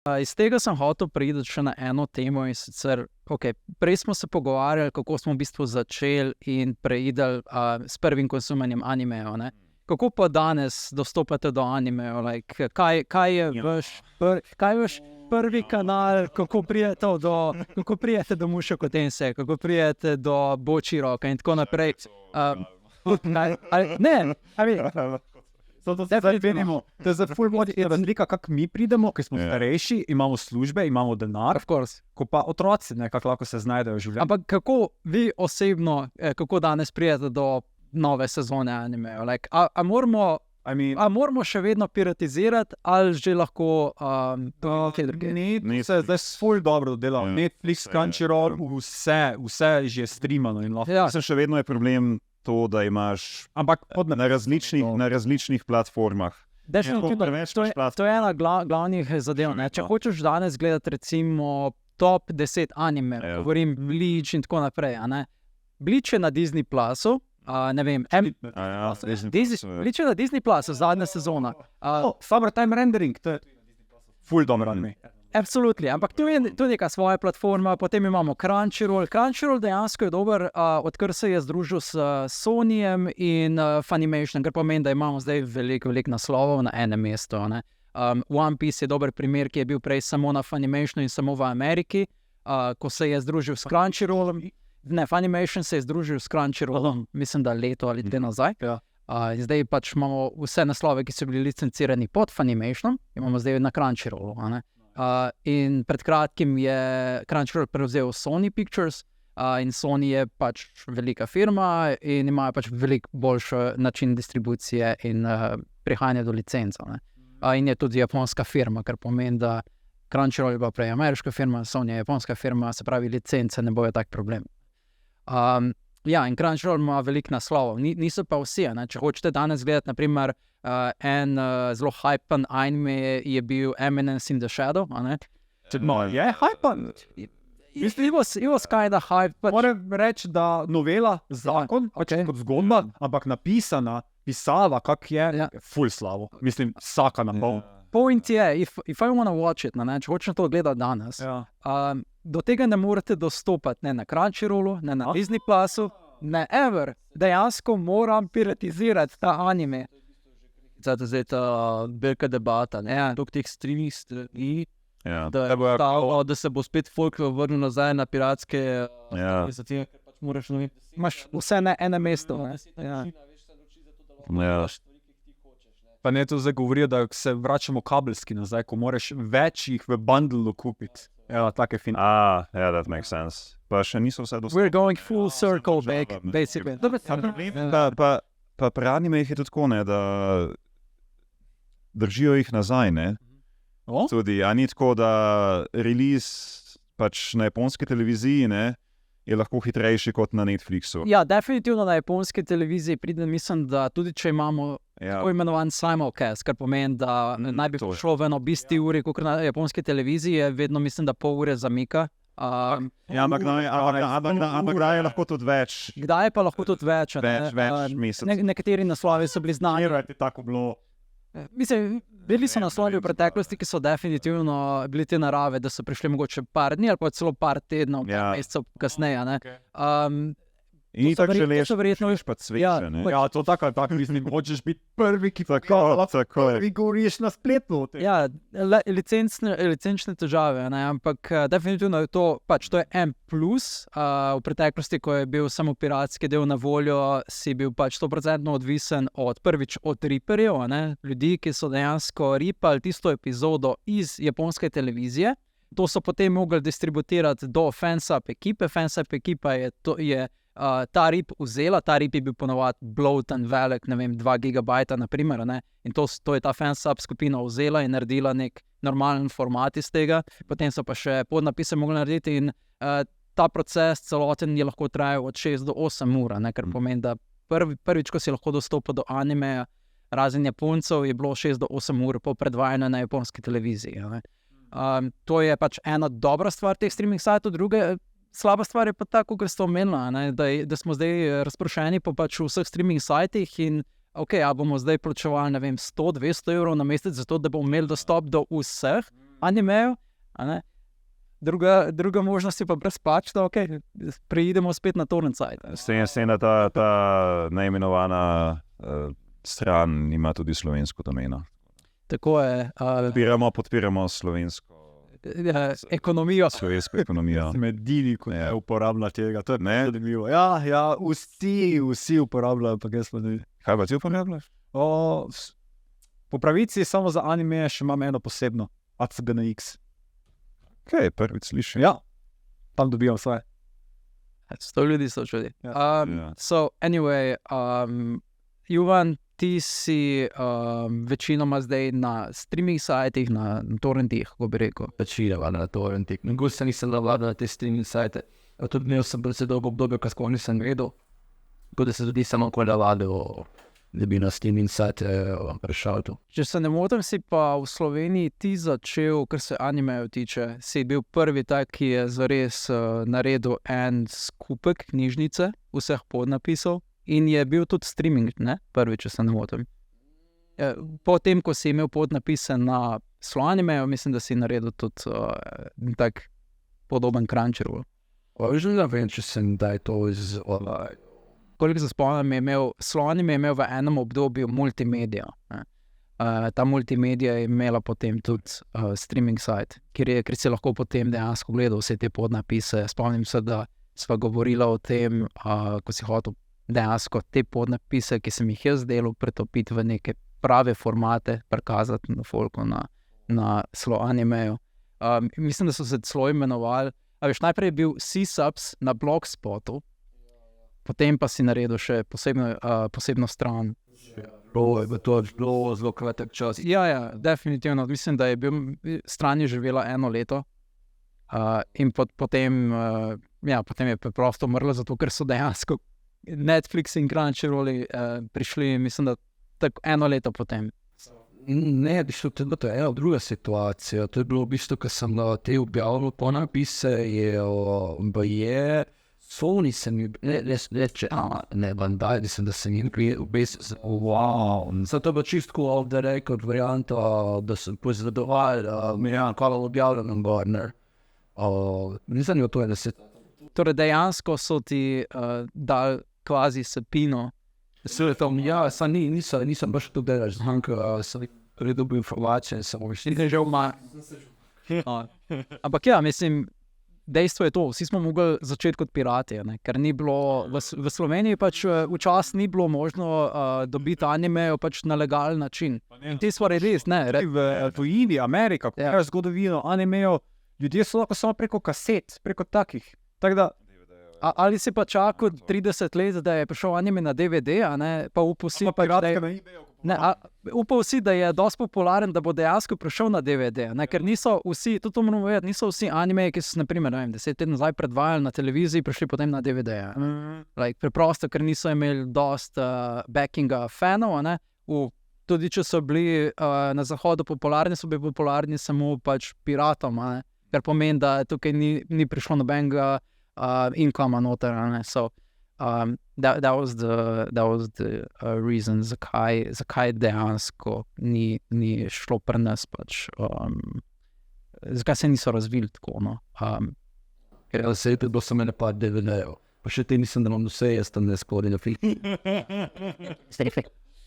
Iz tega sem hotel priti še na eno temo in sicer, prej smo se pogovarjali, kako smo v bistvu začeli in preidali s prvim konsumanjem animejev, ne. Kako pa danes dostopate do animejev, like, kaj je vaš prvi kanal, kako prijete do Mushoku Tensei, kako prijete do Bochiroka in tako naprej. To je za ful modi razlika, kako mi pridemo, ker smo starejši, imamo službe, imamo denar, ko pa otroci, kako lahko se znajdejo v življenju. Ampak kako vi osebno, kako danes prijete do nove sezone animejev? Like, a moramo še vedno piratizirati ali že lahko se zdaj ful dobro delal. Netflix, Crunchyroll, vse je že streamano in lahko. Mislim, še vedno je problem to, da imaš na različnih platformah. To je ena glavnih zadev. Če hočeš danes gledati recimo top 10 animejev, govorim Bleach in tako naprej, Bleach je na Disney Plusu, ne vem, Bleach je na Disney Plusu, zadnja sezona. Summertime Rendering, to je ful dobro anime. Absolutely, ampak to je neka svoja platforma, potem imamo Crunchyroll. Crunchyroll dejansko je dober, odkar se je združil s Sonyjem in Funimation, kar pomeni, da imamo zdaj veliko naslovov na enem mestu. One Piece je dober primer, ki je bil prej samo na Funimationu in samo v Ameriki, ko se je združil s Crunchyrollom. Ne, Funimation se je združil s Crunchyrollom, mislim, da leto ali dve nazaj. Zdaj pač imamo vse naslove, ki so bili licencirani pod Funimationom, imamo zdaj na Crunchyrollu. In pred kratkim je Crunchyroll prevzel Sony Pictures in Sony je pač velika firma in imajo pač veliko boljši način distribucije in prihajanja do licenc. In je tudi japonska firma, kar pomeni, da Crunchyroll je bila prej ameriška firma, Sony je japonska firma, se pravi licence ne bojo tak problem. In Crunchyroll ima veliko naslovov, niso pa vsi. Če hočete danes gledati, naprimer, en zelo hypen anime je bil Eminence in the Shadow. Je hypen? It was kind of hype. Moram reči, da novela, zakon, kot zgodba, ampak napisana, pisava, kak je, ful slavo. Mislim, vsaka na pol. Point je, if I wanna watch it, če hočem to gledati danes, do tega ne morete dostopati ne na Crunchyrollu, ne na Disney Plusu, ne ever. Dejansko moram piratizirati ta anime. Zdaj ta velika debata, tok teh streaming strani, da se bo spet folk vrnil nazaj na piratske, ker pač moraš, imaš vse na enem mestu. Pa ne to zdaj govorijo, da se vračamo kabelski nazaj, ko moraš več jih v bundlu kupiti. Take fine. That makes sense. Pa še niso vse dostopne. We're going full circle back, basically. Pa pri animejih je tudi tako, da držijo jih nazaj, Tudi, ni tako, da release pač na japonski televiziji, je lahko hitrejši kot na Netflixu. Ja, definitivno na japonski televiziji pride, mislim, da tudi če imamo tako imenovan simulcast, kar pomeni, da naj bi šlo v eno bisti uri, kot na japonski televiziji, je vedno, mislim, da pol ure zamika. Ampak kdaj je lahko tudi več? Kdaj je pa lahko tudi več? Več mesec. Nekateri naslovi so bili znani. Je tako bilo. Mislim, bili so naslovi v preteklosti, ki so definitivno bili te narave, da so prišli mogoče par dni ali pa celo par tednov, mesecev kasneje. In tako želiš, verjetno pa cveče, to tako, mislim, hočeš biti prvi, ki prvi govoriš na spletu. Licenčne težave, ampak definitivno je to, pač to je en plus. V preteklosti, ko je bil samo piratski del na voljo, si bil pač 100% odvisen od riperjev, ljudi, ki so dejansko ripali tisto epizodo iz japonske televizije. To so potem mogli distributirati do fansub ekipe. Fansub ekipa je ta rip vzela, ta rip je bil ponovadi bloaten, velik, 2 gigabajta, naprimer, in to je ta fansub skupina vzela in naredila nek normalen format iz tega, potem so pa še podnapise mogli narediti in ta proces celoten je lahko trajal od 6 do 8 ur, kar pomeni, da prvič, ko si lahko dostopil do animeja, razen Japoncev, je bilo 6 do 8 ur po predvajanju na japonski televiziji. To je pač ena dobra stvar teh streaming sajtov, druga slaba stvar je pa tako, kot ste omenila, da smo zdaj razprošeni po pač vseh streaming sajtih in a bomo zdaj plačevali, 100-200 evrov na mesec za to, da bomo imeli dostop do vseh. animeju. Druga možnost je pa brezplačna, preidemo spet na Torrent-site. Scena ta neimenovana stran ima tudi slovensko domeno. Tako je. Podpiramo slovensko ekonomijo. Slovensko ekonomijo. Medini, ko ne uporablja tega, to je zanimivo. Ja, vsi uporabljajo, pa kaj smo ne. Kaj pa ti uporabljaš? Po pravici samo za anime še imam eno posebno, ACGNX. Kaj, prvič slišim. Ja, tam dobijam svoje. 100 ljudi so čudi. So, anyway, Juvan, ti si večinoma zdaj na streaming sajtih, na torrentih, kako bi rekel. Večinoma na torrentih. Mogoče se nisem navadil na te streaming sajte. Tudi imel sem predvsej dolgo obdobje, ko nisem vedel. Tako da se tudi samo ko navadil, da bi na streaming sajte prišel tu. Če se ne motim, si pa v Sloveniji ti začel, kar se animejo tiče, si bil prvi tak, ki je zares naredil en skupek knjižnice vseh podnapisov. In je bil tudi streaming, ne? Prvi, če se ne motim. Potem, ko si imel podnapise na Sloanimeju, mislim, da si naredil tudi tak podoben Crunchyroll. Že ne vem, če sem daj to iz... Koliko se spomnim, Sloanime je imel v enem obdobju multimedija. Ta multimedija je imela potem tudi streaming site, kjer si lahko potem dejansko gledal vse te podnapise. Spomnim se, da sva govorila o tem, ko si hotel dejansko te podnapise, ki sem jih jaz delal, pretopiti v neke prave formate, prikazati na folku na Sloanimeju. Mislim, da so se celo imenovali. Najprej je bil C-Subs na Blogspotu, potem pa si naredil še posebno stran. To je bilo zelo kratek čas. Ja, definitivno. Mislim, da je stran je živela 1 leto. In potem je preprosto umrlo, zato ker so dejansko Netflix in Crunchyroll prišli, mislim, da tako 1 leto potem. Ne, to je ena druga situacija. To je bilo v bistvu, ko sem te objavil ponapise, je Sony se mi reče, ne, Bandai, da sem jim v bistvu wow. Zato je bilo čistko off the record varianta, da sem poizvedoval, kaj objavljam Warner. Nisem jo to, da se... Torej, dejansko so ti dali kvazi sepino. Nisem baš to delal, sem predobil informacije, sem že vmar. Ampak mislim, dejstvo je to, vsi smo mogli začeti kot pirati, ker ni bilo, v Sloveniji pač včasih ni bilo možno dobiti animejo pač na legalen način. In te stvari res, v tujini, Amerika, ko je zgodovino animejo, ljudje so lahko samo preko kaset, preko takih. Tako da, ali si pa čakal 30 let, da je prišel anime na DVD, pa upal si, upal si, da je dosti popularen, da bo dejansko prišel na DVD, ker niso vsi, tudi to moramo vedeti, niso vsi animeji, ki so, naprimer, 10 let nazaj predvajali na televiziji, prišli potem na DVD. Preprosto, ker niso imeli dosti backinga fanov, tudi če so bili na zahodu popularni, so bili popularni samo pač piratom, kar pomeni, da tukaj ni prišlo nobenega income noter, so that was the reason, zakaj dejansko ni šlo pri nas pač, zakaj se niso razvili tako, Ker se je bilo samo ene par DVD-jev, pa še te nisem, da imam vse, jaz tam ne skodi na film.